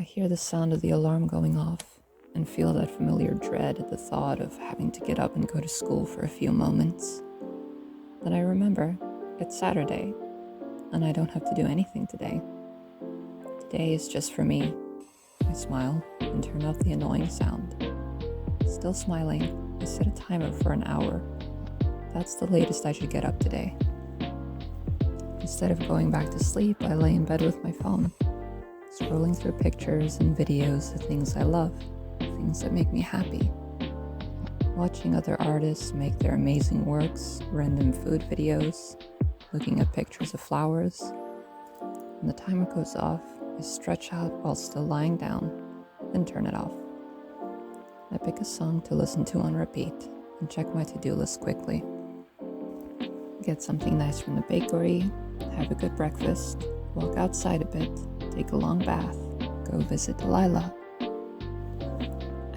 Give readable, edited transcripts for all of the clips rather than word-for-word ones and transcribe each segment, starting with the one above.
I hear the sound of the alarm going off and feel that familiar dread at the thought of having to get up and go to school for a few moments. Then I remember it's Saturday and I don't have to do anything today. Today is just for me. I smile and turn off the annoying sound. Still smiling, I set a timer for an hour. That's the latest I should get up today. Instead of going back to sleep, I lay in bed with my phone, scrolling through pictures and videos of things I love, things that make me happy. Watching other artists make their amazing works, random food videos, looking at pictures of flowers. When the timer goes off, I stretch out while still lying down, then turn it off. I pick a song to listen to on repeat and check my to-do list quickly. Get something nice from the bakery, have a good breakfast, walk outside a bit, take a long bath, go visit Delilah.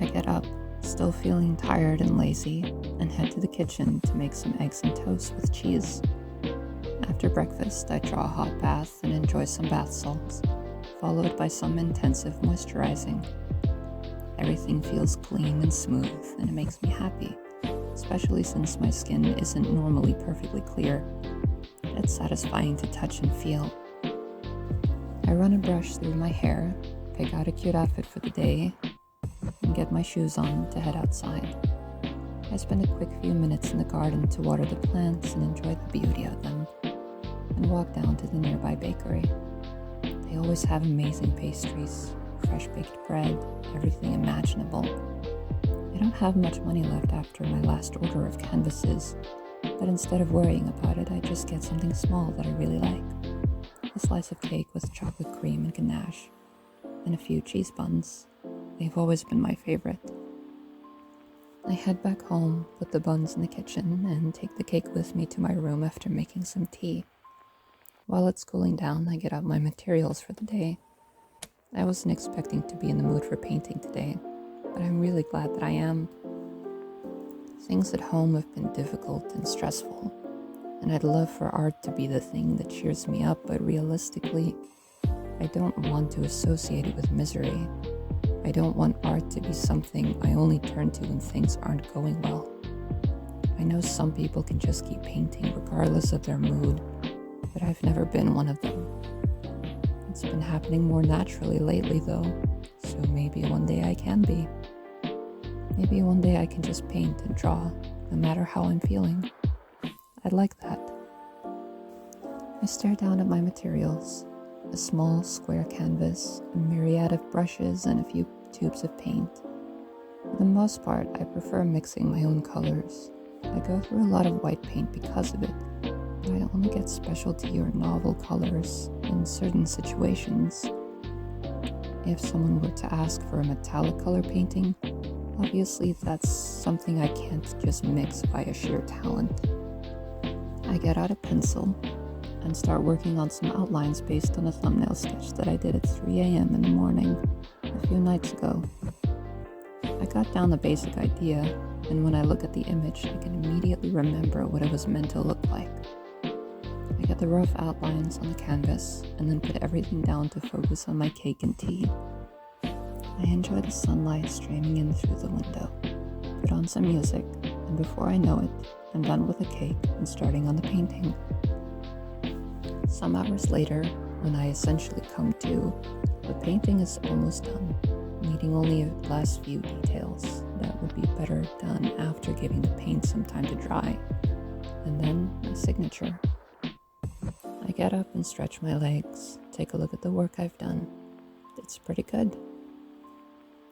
I get up, still feeling tired and lazy, and head to the kitchen to make some eggs and toast with cheese. After breakfast, I draw a hot bath and enjoy some bath salts, followed by some intensive moisturizing. Everything feels clean and smooth, and it makes me happy, especially since my skin isn't normally perfectly clear. It's satisfying to touch and feel. I run a brush through my hair, pick out a cute outfit for the day, and get my shoes on to head outside. I spend a quick few minutes in the garden to water the plants and enjoy the beauty of them, and walk down to the nearby bakery. They always have amazing pastries, fresh baked bread, everything imaginable. I don't have much money left after my last order of canvases, but instead of worrying about it, I just get something small that I really like. A slice of cake with chocolate cream and ganache, and a few cheese buns. They've always been my favorite. I head back home, put the buns in the kitchen, and take the cake with me to my room after making some tea. While it's cooling down, I get out my materials for the day. I wasn't expecting to be in the mood for painting today, but I'm really glad that I am. Things at home have been difficult and stressful, and I'd love for art to be the thing that cheers me up, but realistically, I don't want to associate it with misery. I don't want art to be something I only turn to when things aren't going well. I know some people can just keep painting regardless of their mood, but I've never been one of them. It's been happening more naturally lately though, so maybe one day I can be. Maybe one day I can just paint and draw, no matter how I'm feeling. I'd like that. I stare down at my materials, a small square canvas, a myriad of brushes, and a few tubes of paint. For the most part, I prefer mixing my own colors. I go through a lot of white paint because of it, but I only get specialty or novel colors in certain situations. If someone were to ask for a metallic color painting, obviously that's something I can't just mix via sheer talent. I get out a pencil and start working on some outlines based on a thumbnail sketch that I did at 3 a.m. in the morning a few nights ago. I got down the basic idea, and when I look at the image, I can immediately remember what it was meant to look like. I get the rough outlines on the canvas, and then put everything down to focus on my cake and tea. I enjoy the sunlight streaming in through the window, put on some music, and before I know it, I'm done with the cake and starting on the painting. Some hours later, when I essentially come to, the painting is almost done, needing only a last few details that would be better done after giving the paint some time to dry, and then my signature. I get up and stretch my legs, take a look at the work I've done. It's pretty good.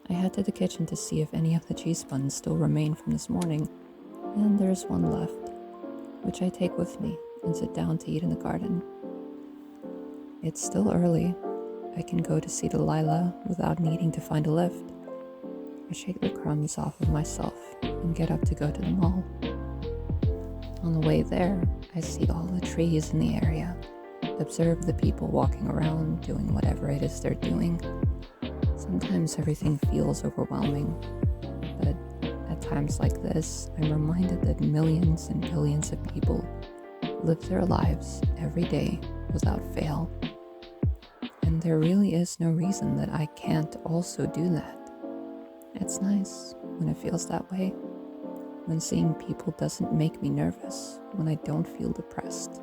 I head to the kitchen to see if any of the cheese buns still remain from this morning, and there's one left, which I take with me and sit down to eat in the garden. It's still early. I can go to see Delilah without needing to find a lift. I shake the crumbs off of myself and get up to go to the mall. On the way there, I see all the trees in the area, observe the people walking around doing whatever it is they're doing. Sometimes everything feels overwhelming, but at times like this, I'm reminded that millions and billions of people live their lives every day without fail. And And there really is no reason that I can't also do that. It's nice when it feels that way, when seeing people doesn't make me nervous, when I don't feel depressed.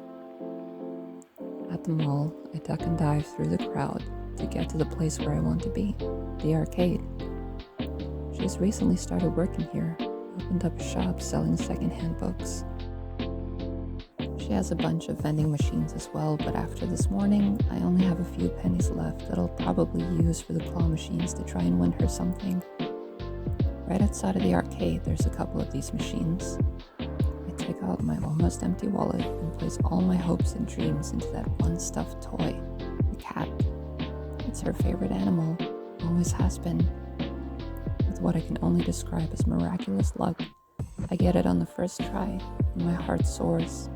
At the mall, I duck and dive through the crowd to get to the place where I want to be, the arcade. She's recently started working here, opened up a shop selling secondhand books. She has a bunch of vending machines as well, but after this morning, I only have a few pennies left that I'll probably use for the claw machines to try and win her something. Right outside of the arcade, there's a couple of these machines. I take out my almost empty wallet and place all my hopes and dreams into that one stuffed toy, the cat. It's her favorite animal, always has been. With what I can only describe as miraculous luck, I get it on the first try, and my heart soars.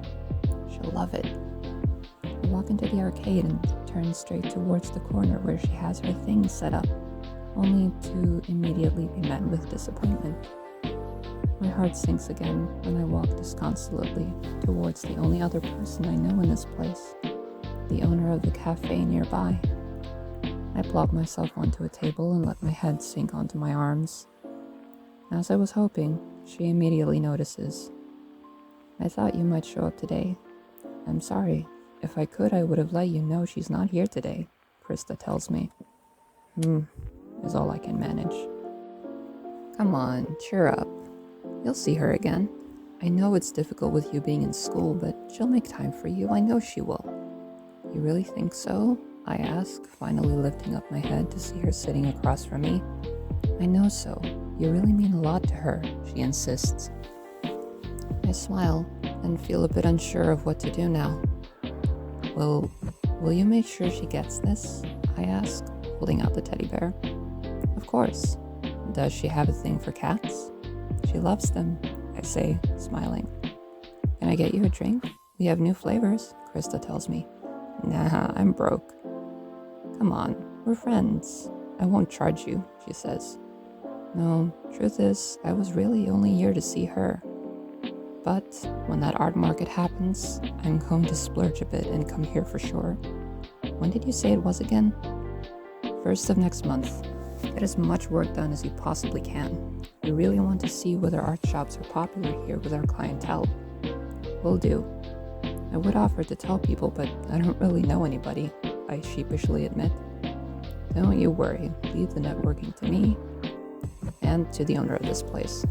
She'll love it. I walk into the arcade and turn straight towards the corner where she has her things set up, only to immediately be met with disappointment. My heart sinks again when I walk disconsolately towards the only other person I know in this place, the owner of the cafe nearby. I plop myself onto a table and let my head sink onto my arms. As I was hoping, she immediately notices. "I thought you might show up today. I'm sorry. If I could, I would have let you know she's not here today," Krista tells me. Is all I can manage. "Come on, cheer up. You'll see her again. I know it's difficult with you being in school, but she'll make time for you. I know she will." "You really think so?" I ask, finally lifting up my head to see her sitting across from me. "I know so. You really mean a lot to her," she insists. I smile and feel a bit unsure of what to do now. Will you make sure she gets this?" I ask, holding out the teddy bear. "Of course. Does she have a thing for cats?" "She loves them," I say, smiling. "Can I get you a drink? We have new flavors," Krista tells me. "Nah, I'm broke." "Come on, we're friends. I won't charge you," she says. "No, truth is, I was really only here to see her. But when that art market happens, I'm going to splurge a bit and come here for sure." "When did you say it was again?" "1st of next month. Get as much work done as you possibly can. We really want to see whether art shops are popular here with our clientele." "Will do. I would offer to tell people, but I don't really know anybody," I sheepishly admit. "Don't you worry. Leave the networking to me and to the owner of this place.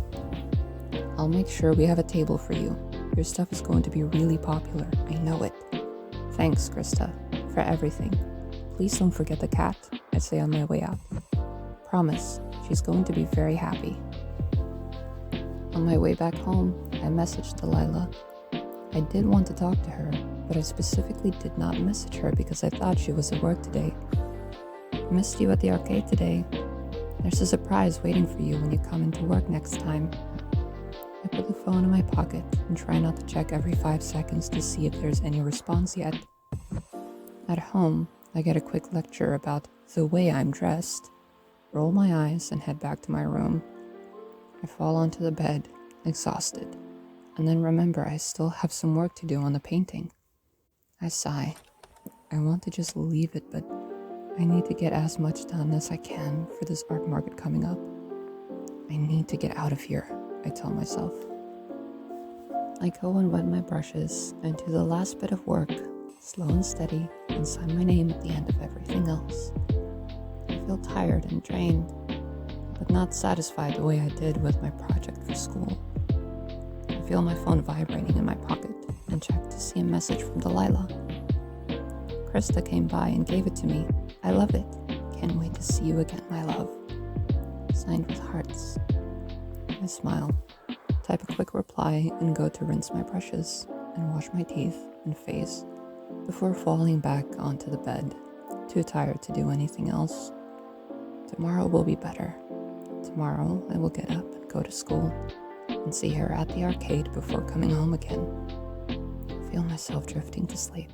I'll make sure we have a table for you. Your stuff is going to be really popular. I know it." "Thanks, Krista, for everything. Please don't forget the cat," I say on my way out. "Promise, she's going to be very happy." On my way back home, I messaged Delilah. I did want to talk to her, but I specifically did not message her because I thought she was at work today. "Missed you at the arcade today. There's a surprise waiting for you when you come into work next time." I put the phone in my pocket and try not to check every 5 seconds to see if there's any response yet. At home, I get a quick lecture about the way I'm dressed, roll my eyes, and head back to my room. I fall onto the bed, exhausted, and then remember I still have some work to do on the painting. I sigh. I want to just leave it, but I need to get as much done as I can for this art market coming up. I need to get out of here, I tell myself. I go and wet my brushes and do the last bit of work, slow and steady, and sign my name at the end of everything else. I feel tired and drained, but not satisfied the way I did with my project for school. I feel my phone vibrating in my pocket and check to see a message from Delilah. Krista came by and gave it to me. I love it. Can't wait to see you again, my love. Signed with hearts. I smile, type a quick reply, and go to rinse my brushes and wash my teeth and face before falling back onto the bed, too tired to do anything else. Tomorrow will be better. Tomorrow I will get up and go to school and see her at the arcade before coming home again. I feel myself drifting to sleep.